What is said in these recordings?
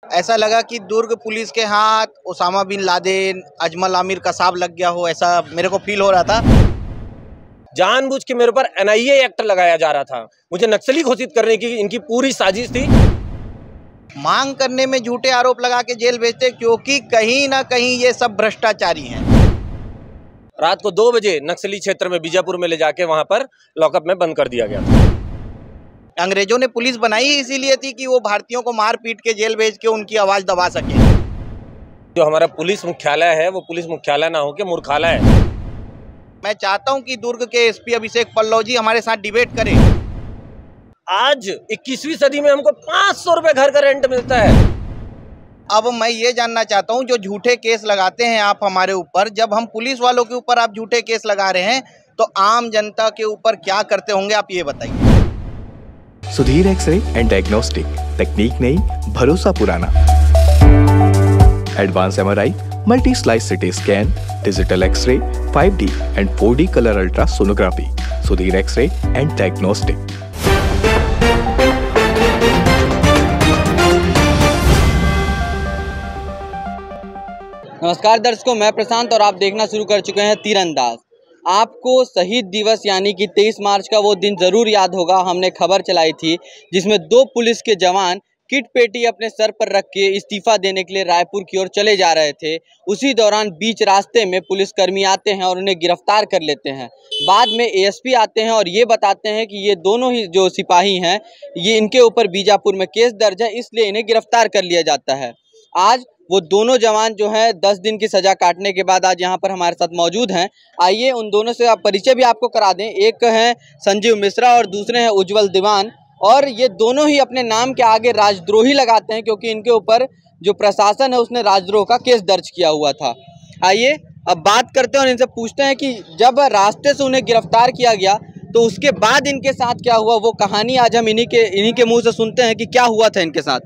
ऐसा लगा कि दुर्ग पुलिस के हाथ Osama bin Laden, Ajmal Amir Kasab लग गया हो, ऐसा मेरे को फील हो रहा था। जानबूझ के मेरे ऊपर एनआईए एक्ट लगाया जा रहा था, मुझे नक्सली घोषित करने की इनकी पूरी साजिश थी। मांग करने में झूठे आरोप लगा के जेल भेजते, क्योंकि कहीं ना कहीं ये सब भ्रष्टाचारी हैं। रात को 2 बजे नक्सली क्षेत्र में बीजापुर में ले जाके वहां पर लॉकअप में बंद कर दिया गया था। अंग्रेजों ने पुलिस बनाई इसीलिए थी कि वो भारतीयों को मार पीट के जेल भेज के उनकी आवाज दबा सके। जो हमारा पुलिस मुख्यालय है वो पुलिस मुख्यालय ना हो के मूर्खालय है। मैं चाहता हूं कि दुर्ग के एसपी अभिषेक पल्लव जी हमारे साथ डिबेट करें। आज 21वीं सदी में हमको 500 रुपए घर का रेंट मिलता है। अब मैं ये जानना चाहता हूं, जो झूठे केस लगाते हैं आप हमारे ऊपर, जब हम पुलिस वालों के ऊपर आप झूठे केस लगा रहे हैं तो आम जनता के ऊपर क्या करते होंगे, आप ये बताइए। सुधीर एक्सरे एंड डायग्नोस्टिक, तकनीक नई, भरोसा पुराना। Advance MRI, multi slice CT scan, digital X-ray, 5D and 4D colour ultrasonography. Sudhir X-ray and diagnostic. नमस्कार दर्शकों, मैं प्रशांत और आप देखना शुरू कर चुके हैं तीरंदाज। आपको शहीद दिवस यानी कि 23 मार्च का वो दिन ज़रूर याद होगा। हमने खबर चलाई थी जिसमें 2 पुलिस के जवान किट पेटी अपने सर पर रख के इस्तीफा देने के लिए रायपुर की ओर चले जा रहे थे। उसी दौरान बीच रास्ते में पुलिसकर्मी आते हैं और उन्हें गिरफ्तार कर लेते हैं। बाद में एएसपी आते हैं और ये बताते हैं कि ये दोनों ही जो सिपाही हैं, ये इनके ऊपर बीजापुर में केस दर्ज है, इसलिए इन्हें गिरफ्तार कर लिया जाता है। आज वो दोनों जवान जो हैं 10 दिन की सज़ा काटने के बाद आज यहाँ पर हमारे साथ मौजूद हैं। आइए उन दोनों से आप परिचय भी आपको करा दें। एक हैं संजीव मिश्रा और दूसरे हैं उज्जवल दीवान। और ये दोनों ही अपने नाम के आगे राजद्रोही लगाते हैं, क्योंकि इनके ऊपर जो प्रशासन है उसने राजद्रोह का केस दर्ज किया हुआ था। आइए अब बात करते हैं और इनसे पूछते हैं कि जब रास्ते से उन्हें गिरफ्तार किया गया तो उसके बाद इनके साथ क्या हुआ, वो कहानी आज हम इन्हीं के मुँह से सुनते हैं कि क्या हुआ था इनके साथ।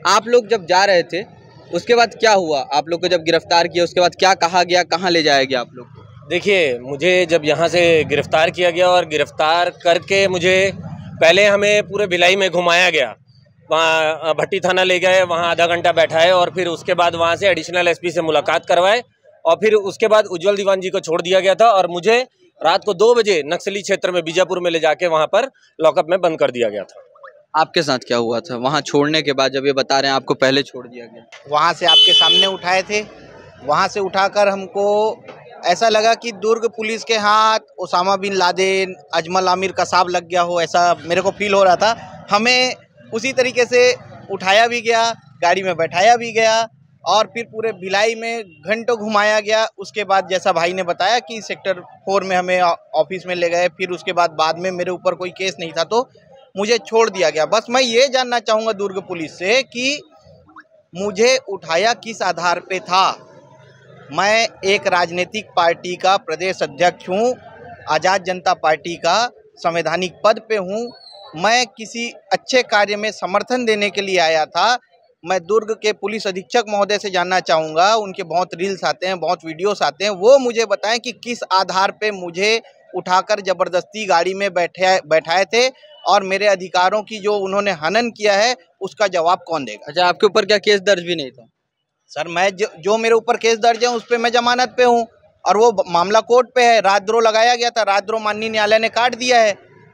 आप लोग जब जा रहे थे उसके बाद क्या हुआ, आप लोग को जब गिरफ्तार किया उसके बाद क्या कहा गया, कहाँ ले जाया गया आप लोग को? देखिए, मुझे जब यहाँ से गिरफ्तार किया गया और गिरफ्तार करके मुझे पहले हमें पूरे भिलाई में घुमाया गया, वहाँ भट्टी थाना ले गए, वहाँ आधा घंटा बैठाए और फिर उसके बाद वहाँ से एडिशनल एसपी से मुलाकात करवाए और फिर उसके बाद उज्जवल दीवान जी को छोड़ दिया गया था और मुझे रात को 2 बजे नक्सली क्षेत्र में बीजापुर में ले जाके वहाँ पर लॉकअप में बंद कर दिया गया था। आपके साथ क्या हुआ था वहाँ छोड़ने के बाद, जब ये बता रहे हैं आपको पहले छोड़ दिया गया? वहाँ से आपके सामने उठाए थे, वहाँ से उठाकर हमको ऐसा लगा कि दुर्ग पुलिस के हाथ Osama bin Laden, Ajmal Amir Kasab लग गया हो, ऐसा मेरे को फील हो रहा था। हमें उसी तरीके से उठाया भी गया, गाड़ी में बैठाया भी गया और फिर पूरे भिलाई में घंटों घुमाया गया। उसके बाद जैसा भाई ने बताया कि सेक्टर 4 में हमें ऑफिस में ले गए, फिर उसके बाद में मेरे ऊपर कोई केस नहीं था तो मुझे छोड़ दिया गया। बस मैं ये जानना चाहूँगा दुर्ग पुलिस से कि मुझे उठाया किस आधार पे था। मैं एक राजनीतिक पार्टी का प्रदेश अध्यक्ष हूँ, आज़ाद जनता पार्टी का संवैधानिक पद पे हूँ। मैं किसी अच्छे कार्य में समर्थन देने के लिए आया था। मैं दुर्ग के पुलिस अधीक्षक महोदय से जानना चाहूँगा, उनके बहुत रील्स आते हैं, बहुत वीडियोस आते हैं, वो मुझे बताएं कि किस आधार पे मुझे उठाकर ज़बरदस्ती गाड़ी में बैठाए थे और मेरे अधिकारों की जो उन्होंने हनन किया है उसका जवाब कौन देगा। अच्छा, आपके ऊपर क्या केस दर्ज भी नहीं था? सर, मैं जो मेरे ऊपर केस दर्ज है उस पर मैं जमानत पे हूँ और वो मामला कोर्ट पे है। राजद्रोह लगाया गया था, राजद्रोह माननीय न्यायालय ने काट दिया है।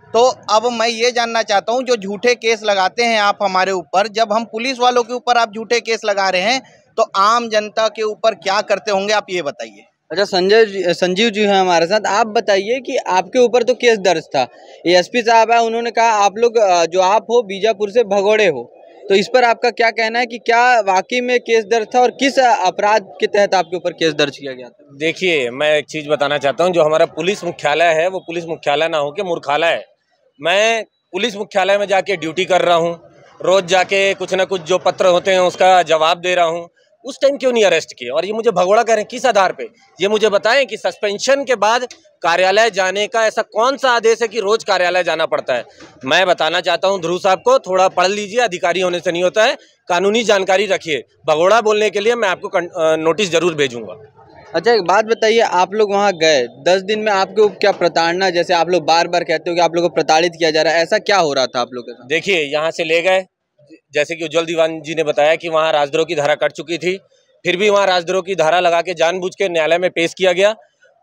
तो अब मैं ये जानना चाहता हूँ, जो झूठे केस लगाते हैं आप हमारे ऊपर, जब हम पुलिस वालों के ऊपर आप झूठे केस लगा रहे हैं तो आम जनता के ऊपर क्या करते होंगे, आप ये बताइए। अच्छा, संजीव जी हैं हमारे साथ। आप बताइए कि आपके ऊपर तो केस दर्ज था, एएसपी साहब है, उन्होंने कहा आप लोग जो आप हो बीजापुर से भगोड़े हो, तो इस पर आपका क्या कहना है कि क्या वाकई में केस दर्ज था और किस अपराध के तहत आपके ऊपर केस दर्ज किया गया था? देखिए, मैं एक चीज़ बताना चाहता हूँ, जो हमारा पुलिस मुख्यालय है वो पुलिस मुख्यालय ना हो के मूर्खालय है। मैं पुलिस मुख्यालय में जाके ड्यूटी कर रहा हूँ, रोज़ जाके कुछ ना कुछ जो पत्र होते हैं उसका जवाब दे रहा हूँ। उस टाइम क्यों नहीं अरेस्ट किए और ये मुझे भगोड़ा कह रहे हैं, किस आधार पे? ये मुझे बताएं कि सस्पेंशन के बाद कार्यालय जाने का ऐसा कौन सा आदेश है कि रोज कार्यालय जाना पड़ता है? मैं बताना चाहता हूं ध्रुव साहब को, थोड़ा पढ़ लीजिए, अधिकारी होने से नहीं होता है, कानूनी जानकारी रखिए। भगोड़ा बोलने के लिए मैं आपको नोटिस जरूर भेजूंगा। अच्छा, एक बात बताइए, आप लोग वहाँ गए 10 दिन में आपके ऊपर क्या प्रताड़ना, जैसे आप लोग बार बार कहते हो कि आप लोगों को प्रताड़ित किया जा रहा है, ऐसा क्या हो रहा था आप लोग के साथ? देखिए, यहाँ से ले गए, जैसे कि उज्जवल दीवान जी ने बताया कि वहाँ राजद्रोह की धारा कट चुकी थी, फिर भी वहाँ राजद्रोह की धारा लगा के जानबूझ के न्यायालय में पेश किया गया,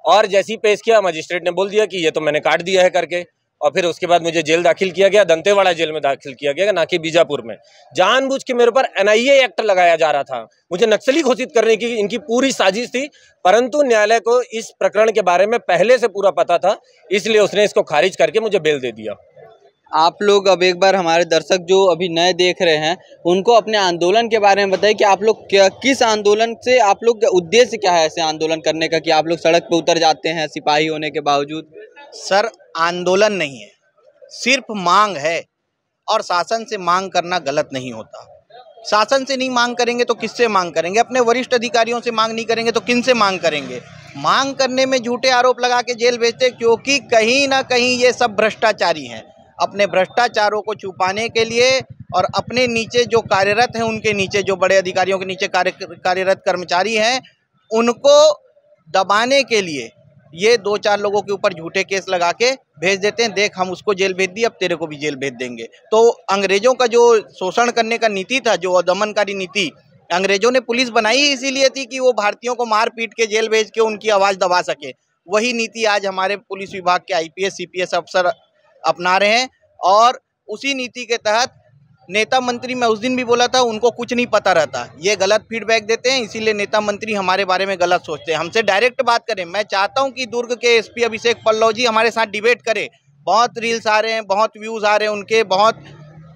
और जैसे ही पेश किया मजिस्ट्रेट ने बोल दिया कि ये तो मैंने काट दिया है करके, और फिर उसके बाद मुझे जेल दाखिल किया गया, दंतेवाड़ा जेल में दाखिल किया गया, ना कि बीजापुर में। जानबूझ के मेरे ऊपर NIA एक्ट लगाया जा रहा था, मुझे नक्सली घोषित करने की इनकी पूरी साजिश थी, परंतु न्यायालय को इस प्रकरण के बारे में पहले से पूरा पता था, इसलिए उसने इसको खारिज करके मुझे बेल दे दिया। आप लोग अब एक बार हमारे दर्शक जो अभी नए देख रहे हैं उनको अपने आंदोलन के बारे में बताइए कि आप लोग किस आंदोलन से, आप लोग उद्देश्य क्या है ऐसे आंदोलन करने का कि आप लोग सड़क पर उतर जाते हैं सिपाही होने के बावजूद? सर, आंदोलन नहीं है, सिर्फ मांग है, और शासन से मांग करना गलत नहीं होता। शासन से नहीं मांग करेंगे तो किससे मांग करेंगे? अपने वरिष्ठ अधिकारियों से मांग नहीं करेंगे तो किन से मांग करेंगे? मांग करने में झूठे आरोप लगा के जेल भेजते, क्योंकि कहीं ना कहीं ये सब भ्रष्टाचारी हैं। अपने भ्रष्टाचारों को छुपाने के लिए और अपने नीचे जो कार्यरत हैं, उनके नीचे जो बड़े अधिकारियों के नीचे कार्यरत कर्मचारी हैं, उनको दबाने के लिए ये 2-4 लोगों के ऊपर झूठे केस लगा के भेज देते हैं। देख, हम उसको जेल भेज दिए, अब तेरे को भी जेल भेज देंगे। तो अंग्रेजों का जो शोषण करने का नीति था, जो दमनकारी नीति अंग्रेजों ने पुलिस बनाई इसीलिए थी कि वो भारतीयों को मार पीट के जेल भेज के उनकी आवाज़ दबा सके। वही नीति आज हमारे पुलिस विभाग के IPS CPS अफसर अपना रहे हैं, और उसी नीति के तहत नेता मंत्री, मैं उस दिन भी बोला था, उनको कुछ नहीं पता रहता, ये गलत फीडबैक देते हैं, इसीलिए नेता मंत्री हमारे बारे में गलत सोचते हैं। हमसे डायरेक्ट बात करें। मैं चाहता हूं कि दुर्ग के SP अभिषेक पल्लव जी हमारे साथ डिबेट करें। बहुत रील्स आ रहे हैं, बहुत व्यूज़ आ रहे हैं उनके, बहुत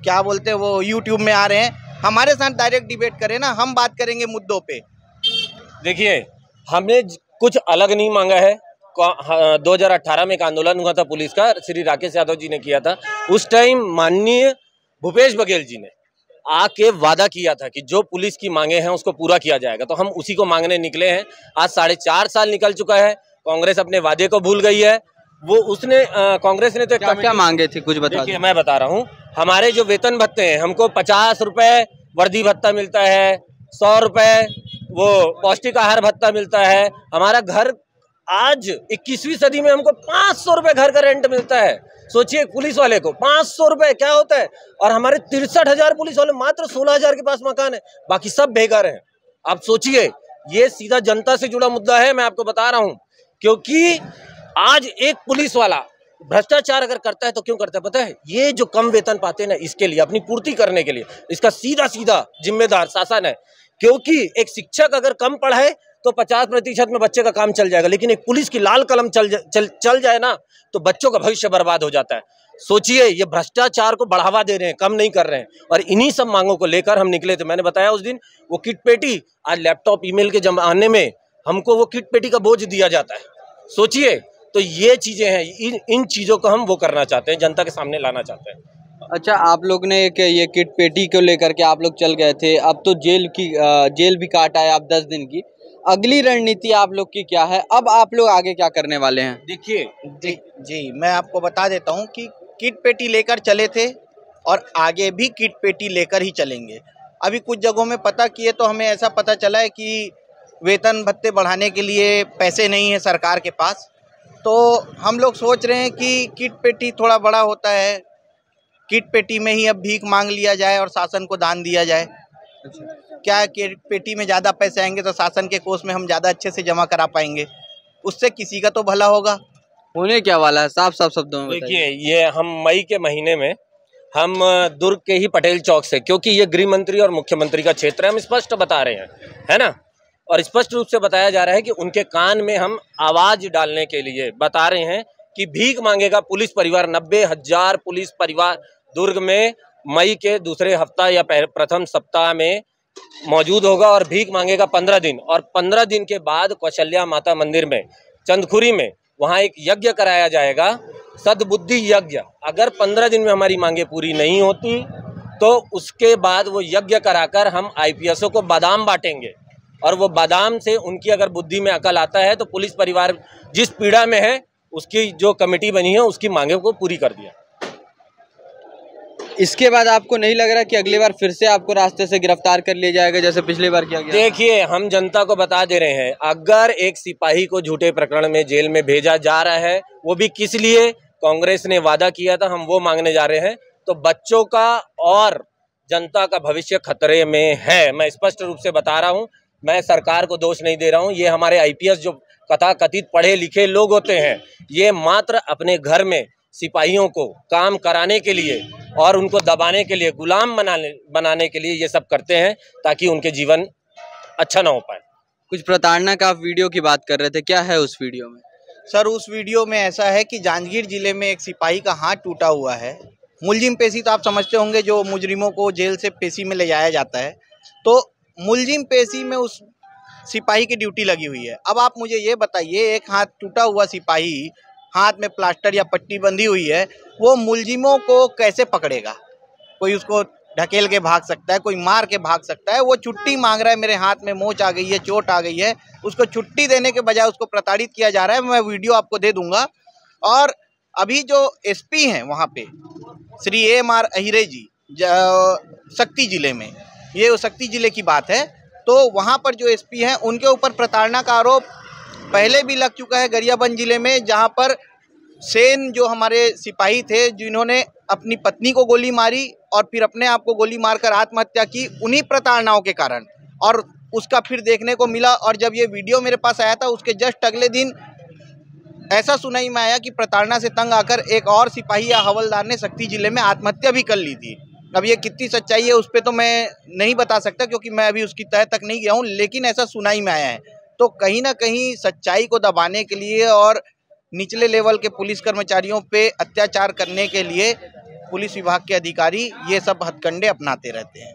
क्या बोलते हैं वो YouTube में आ रहे हैं, हमारे साथ डायरेक्ट डिबेट करें ना, हम बात करेंगे मुद्दों पे। देखिए, हमने कुछ अलग नहीं मांगा है। 2018 में एक आंदोलन हुआ था पुलिस का, श्री राकेश यादव जी ने किया था। उस टाइम माननीय भूपेश बघेल जी ने आके वादा किया था कि जो पुलिस की मांगे हैं उसको पूरा किया जाएगा, तो हम उसी को मांगने निकले हैं। आज 4.5 साल निकल चुका है, कांग्रेस अपने वादे को भूल गई है। वो उसने कांग्रेस ने तो क्या मांगे थे, कुछ बता दीजिए। मैं बता रहा हूँ, हमारे जो वेतन भत्ते हैं, हमको 50 रुपए वर्दी भत्ता मिलता है, 100 रुपए वो पौष्टिक आहार भत्ता मिलता है। हमारा घर आज 21वीं सदी में हमको 500 रुपए घर का रेंट मिलता है। सोचिए, पुलिस वाले को 500 रुपए क्या होता है, और हमारे 63,000 पुलिस वाले, मात्र 16,000 के पास मकान है, बाकी सब बेघर हैं। आप सोचिए, ये सीधा जनता से जुड़ा मुद्दा है, मैं आपको बता रहा हूं। क्योंकि आज एक पुलिस वाला भ्रष्टाचार अगर करता है तो क्यों करता है पता है? ये जो कम वेतन पाते हैं ना, इसके लिए, अपनी पूर्ति करने के लिए। इसका सीधा सीधा जिम्मेदार शासन है। क्योंकि एक शिक्षक अगर कम पढ़ाए तो 50% में बच्चे का काम चल जाएगा, लेकिन एक पुलिस की लाल कलम चल जाए ना, तो बच्चों का भविष्य बर्बाद हो जाता है। सोचिए, ये भ्रष्टाचार को बढ़ावा दे रहे हैं, कम नहीं कर रहे हैं। और इन्हीं सब मांगों को लेकर हम निकले थे। मैंने बताया उस दिन, वो किट पेटी, आज लैपटॉप ईमेल के जमाने में हमको वो किट पेटी का बोझ दिया जाता है। सोचिए, तो ये चीजें हैं, इन चीजों को हम वो करना चाहते हैं, जनता के सामने लाना चाहते हैं। अच्छा, आप लोग ने एक ये किट पेटी को लेकर के आप लोग चल गए थे, अब तो जेल भी काटा है आप 10 दिन की। अगली रणनीति आप लोग की क्या है? अब आप लोग आगे क्या करने वाले हैं? देखिए जी, मैं आपको बता देता हूं कि किट पेटी लेकर चले थे और आगे भी किट पेटी लेकर ही चलेंगे। अभी कुछ जगहों में पता किए तो हमें ऐसा पता चला है कि वेतन भत्ते बढ़ाने के लिए पैसे नहीं है सरकार के पास, तो हम लोग सोच रहे हैं कि किट पेटी थोड़ा बड़ा होता है, किट पेटी में ही अब भीख मांग लिया जाए और शासन को दान दिया जाए। क्या किट पेटी में ज़्यादा पैसे आएंगे तो शासन के कोष में हम ज़्यादा अच्छे से जमा करा पाएंगे, उससे किसी का तो भला होगा। होने क्या वाला है, साफ साफ शब्दों में देखिए, ये हम मई के महीने में हम दुर्ग के ही पटेल चौक से, क्योंकि ये गृह मंत्री और मुख्यमंत्री का क्षेत्र है, हम स्पष्ट बता रहे हैं, है ना, और स्पष्ट रूप से बताया जा रहा है कि उनके कान में हम आवाज डालने के लिए बता रहे हैं कि भीख मांगेगा पुलिस परिवार। 90,000 पुलिस परिवार दुर्ग में मई के दूसरे हफ्ता या प्रथम सप्ताह में मौजूद होगा और भीख मांगेगा 15 दिन। और 15 दिन के बाद कौशल्या माता मंदिर में चंदखुरी में वहाँ एक यज्ञ कराया जाएगा, सद्बुद्धि यज्ञ। अगर 15 दिन में हमारी मांगे पूरी नहीं होती तो उसके बाद वो यज्ञ कराकर हम IPSओं को बादाम बांटेंगे, और वो बादाम से उनकी अगर बुद्धि में अकल आता है तो पुलिस परिवार जिस पीड़ा में है उसकी जो कमेटी बनी है उसकी मांगे को पूरी कर दिया। इसके बाद आपको नहीं लग रहा कि अगली बार फिर से आपको रास्ते से गिरफ्तार कर लिया जाएगा जैसे पिछली बार किया गया? देखिए, हम जनता को बता दे रहे हैं, अगर एक सिपाही को झूठे प्रकरण में जेल में भेजा जा रहा है, वो भी किस लिए? कांग्रेस ने वादा किया था, हम वो मांगने जा रहे हैं। तो बच्चों का और जनता का भविष्य खतरे में है। मैं स्पष्ट रूप से बता रहा हूं, मैं सरकार को दोष नहीं दे रहा हूं। ये हमारे आईपीएस जो कथित पढ़े लिखे लोग होते हैं, ये मात्र अपने घर में सिपाहियों को काम कराने के लिए और उनको दबाने के लिए, गुलाम बनाने के लिए ये सब करते हैं, ताकि उनके जीवन अच्छा ना हो पाए। कुछ प्रताड़ना का आप वीडियो की बात कर रहे थे, क्या है उस वीडियो में? सर, उस वीडियो में ऐसा है कि जांजगीर जिले में एक सिपाही का हाथ टूटा हुआ है। मुलजिम पेशी तो आप समझते होंगे, जो मुजरिमों को जेल से पेशी में ले जाया जाता है। तो मुलजिम पेशी में उस सिपाही की ड्यूटी लगी हुई है। अब आप मुझे ये बताइए, एक हाथ टूटा हुआ सिपाही, हाथ में प्लास्टर या पट्टी बंधी हुई है, वो मुलजिमों को कैसे पकड़ेगा? कोई उसको ढकेल के भाग सकता है, कोई मार के भाग सकता है। वो छुट्टी मांग रहा है, मेरे हाथ में मोच आ गई है, चोट आ गई है, उसको छुट्टी देने के बजाय उसको प्रताड़ित किया जा रहा है। मैं वीडियो आपको दे दूंगा। और अभी जो एसपी हैं वहाँ पे, श्री AMR अहिरे जी, शक्ति जिले में, ये शक्ति जिले की बात है, तो वहाँ पर जो एसपी हैं उनके ऊपर प्रताड़ना का आरोप पहले भी लग चुका है गरियाबंद जिले में, जहाँ पर सेन जो हमारे सिपाही थे, जिन्होंने अपनी पत्नी को गोली मारी और फिर अपने आप को गोली मारकर आत्महत्या की, उन्हीं प्रताड़नाओं के कारण। और उसका फिर देखने को मिला, और जब ये वीडियो मेरे पास आया था उसके जस्ट अगले दिन ऐसा सुनाई में आया कि प्रताड़ना से तंग आकर एक और सिपाही या हवलदार ने शक्ति जिले में आत्महत्या भी कर ली थी। अब ये कितनी सच्चाई है उस पर तो मैं नहीं बता सकता, क्योंकि मैं अभी उसकी तह तक नहीं गया हूँ, लेकिन ऐसा सुनाई में आया है। तो कहीं ना कहीं सच्चाई को दबाने के लिए और निचले लेवल के पुलिस कर्मचारियों पे अत्याचार करने के लिए पुलिस विभाग के अधिकारी ये सब हथकंडे अपनाते रहते हैं।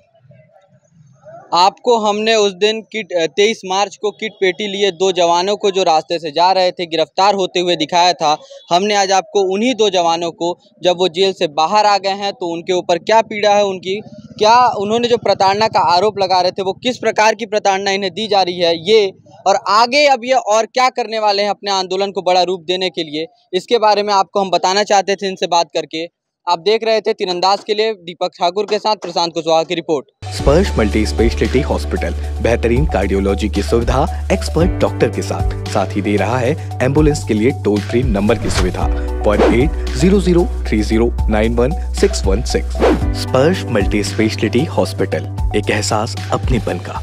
आपको हमने उस दिन 23 मार्च को किट पेटी लिए दो जवानों को जो रास्ते से जा रहे थे गिरफ्तार होते हुए दिखाया था। हमने आज आपको उन्हीं दो जवानों को, जब वो जेल से बाहर आ गए हैं तो उनके ऊपर क्या पीड़ा है उनकी, क्या उन्होंने जो प्रताड़ना का आरोप लगा रहे थे वो किस प्रकार की प्रताड़ना इन्हें दी जा रही है, ये और आगे अब ये और क्या करने वाले हैं अपने आंदोलन को बड़ा रूप देने के लिए, इसके बारे में आपको हम बताना चाहते थे इनसे बात करके। आप देख रहे थे तीरंदाज के लिए दीपक ठाकुर के साथ प्रशांत कुशवाहा की रिपोर्ट। स्पर्श मल्टी स्पेशलिटी हॉस्पिटल बेहतरीन कार्डियोलॉजी की सुविधा एक्सपर्ट डॉक्टर के साथ ही दे रहा है एम्बुलेंस के लिए टोल फ्री नंबर की सुविधा 180030916116। स्पर्श मल्टी स्पेशलिटी हॉस्पिटल, एक एहसास अपनेपन का।